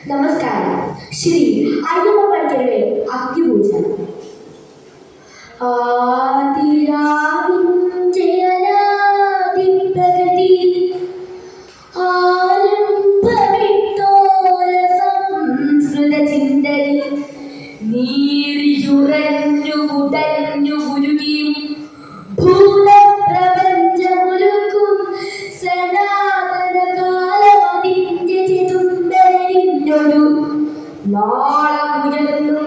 നമസ്കാരം. ശ്രീ അയ്യപ്പ പണിക്കരുടെ അഗ്നിപൂജ. ആദിരാവിഞ്ചയനാദിപ്രകൃതി ആലംബമിട്ടോരസംസ്കൃതചിന്തയിൽ നീറിയുറഞ്ഞു ഉടഞ്ഞു ഉരുകിയും ഭൂതപ്രപഞ്ചമുരുക്കും സനാതനകാലമതിന്റെ ചിതുമ്പലിനൊരു നാളമുയർന്നു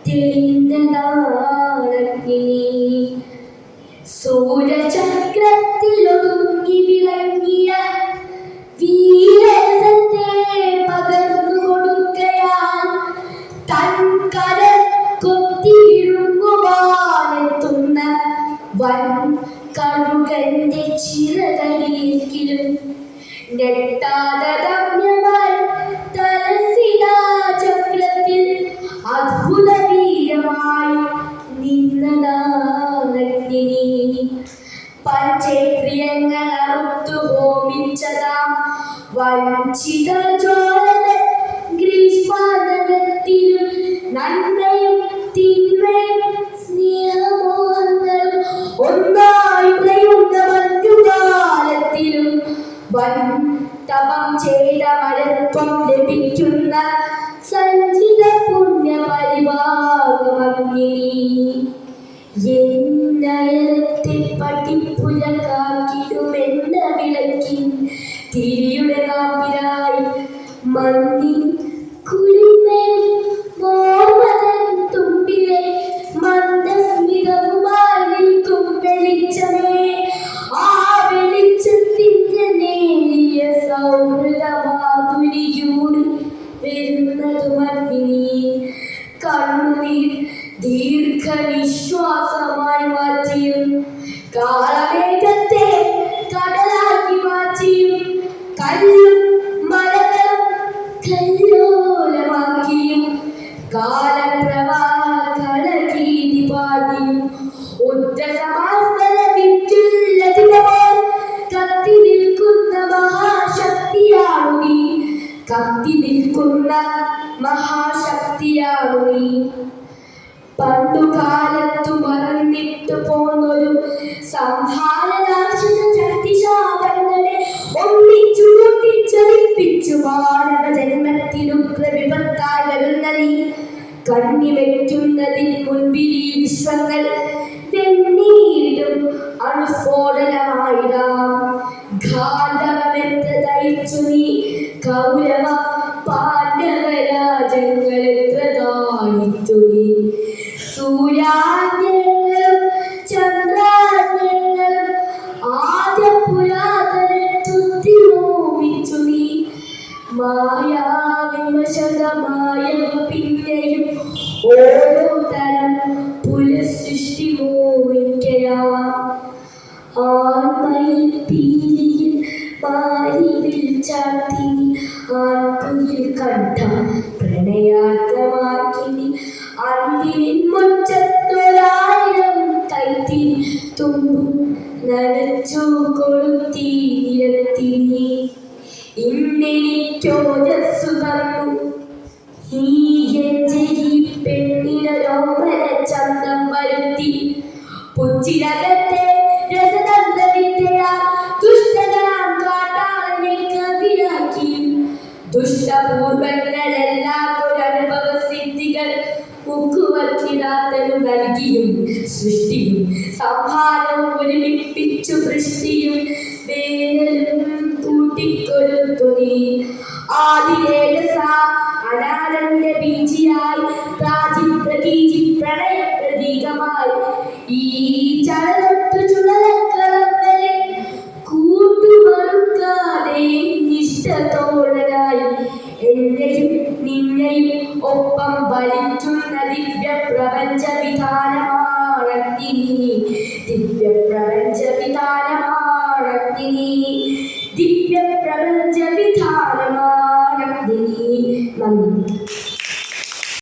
തെളിഞ്ഞതാണഗ്നി. സൂര്യചക്രത്തിലൊതുങ്ങി വിളങ്ങിയ വീരരസത്തെ പകർന്നു കൊടുക്കയാൽ തൻ കരൾ കൊത്തി വിഴുങ്ങുവാനെത്തുന്ന വൻ കഴുകന്റെ ചിറകരിയിലും ഞെട്ടാതെ രമ്യമായി തലസിലാചക്രത്തിൽ അദ്ഭുത വീരമായി നിന്നതാണഗ്നി. പഞ്ചേന്ദ്രിയങ്ങൾ അറുത്തു ഹോമിച്ചതാം വഞ്ചിത ജ്വാലകൾ ഗ്രീഷ്മാനത്തിലും നന്മയും തിന്മയും സ്നേഹമോഹങ്ങളും ഒന്നായുടയുന്ന മഞ്ഞുകാലത്തിലും വൻ തപം ചെയ്ത മരത്വം ലഭിക്കുന്ന സഞ്ചിത പുണ്യപരിഭാഗമഗ്നി. എന്നയത്തെ പടിപ്പുലകാക്കിടുമെന്ന വിളക്കിൻ തിരിയുടെ കാപ്പിലായി മഞ്ഞിൻ കുളിർമേൽ മോഹമതൻ തുമ്പിലെ മന്ദസ്മിതവുമായി നിൽക്കും വെളിച്ചമേ. ആ വെളിച്ചത്തിന്റെ നേരിയ സൗഹൃദമാധുരിയൂടി വരുന്നതുമഗ്നി. കണ്ണുനീർ ദീർഘനിശ്വാസമായി മാറ്റിയും കാളമേഘത്തെ കടലാക്കി മാറ്റിയും കല്ലും മരങ്ങളും കല്ലോലമാക്കിയും കാലപ്രവാഹ കളഗീതി പാടിയും ഉദ്രസമാസ്മര വിദ്യുല്ലതിതമായി കത്തി നിൽക്കുന്ന മഹാശക്തിയാണു നീ. കത്തി നിൽക്കുന്ന മഹാശക്തിയാണു നീ. പണ്ടുകാലത്തു മറന്നിട്ടു പോന്നൊരു സംഹാരനാശന ശക്തിശാപങ്ങളെ ഒന്നിച്ചു കൂട്ടിച്ചലിപ്പിച്ചു മാനവ ജന്മത്തിനുഗ്രവിപത്തായി വരുന്ന നീ. കണ്ണിവയ്ക്കുന്നതിന് മുൻപിൽ ഈ വിശ്വങ്ങൾ വെണ്ണീരിലും അണുസ്ഫോടനമായിടാം. ഗാന്ധവമെത്ര തയ്ച്ചു നീ കൗരവ പാണ്ഡവരാജങ്ങൾ എത്ര ദാഹിച്ചു നീ. സൂര്യാജ്ഞങ്ങളും ചന്ദ്രാജ്ഞങ്ങളും ആദ്യ പുരാതനത്വത്തിലോപിച്ചു നീ. മായാവിമശതമായ പിന്നെയും ഓരോ തരം പുനഃസൃഷ്ടി മോഹിക്കയാം. ആൺമയിൽ പീലിയിൽ മാരിവിൽ ചാർത്തി ആൺകുയിൽ കണ്ട പ്രണയാർത്ഥമാക്കി അന്തിനിൻ മുറ്റത്തൊരായിരം കൈത്തിരി തുമ്പും നനച്ചു കൊളുത്തി നിരത്തി. ഇന്നെനിക്കോജസ്സു തന്നു നീ എന്റെ ഈ പെണ്ണിനോമന ചന്തം വരുത്തി. പുച്ചിരകത്തെ രസതന്ത്രവിദ്യയാൽ ദുഷ്ടനാം കാട്ടാളനെ കവിയാക്കി. ദുഷ്ടപൂർവങ്ങളെല്ലാം ഒരനുഭവ സിദ്ധികൾ മുക്കുവത്തിരാത്തനു നൽകിയും സൃഷ്ടിയും സംഹാരവും ഒരുമിപ്പിച്ചു വൃഷ്ടിയും വേനലും കൂട്ടിക്കൊടുത്തു നീ. ആദിരേജസ അനാനന്ദ ബീജിയായി പ്രാചിപ്രതീജി പ്രണയ പ്രതീകമായി ഈ ചടലൊട്ടു ചുഴലക്കളം വരെ കൂട്ടുമറുക്കാതെ നിഷ്ഠത്തോടനായി എന്നെയും നിന്നെയും ഒപ്പം വലിക്കുന്ന ദിവ്യപ്രപഞ്ച വിധാനമാണഗ്നി. ദിവ്യപ്രപഞ്ച വിധാനമാണഗ്നി.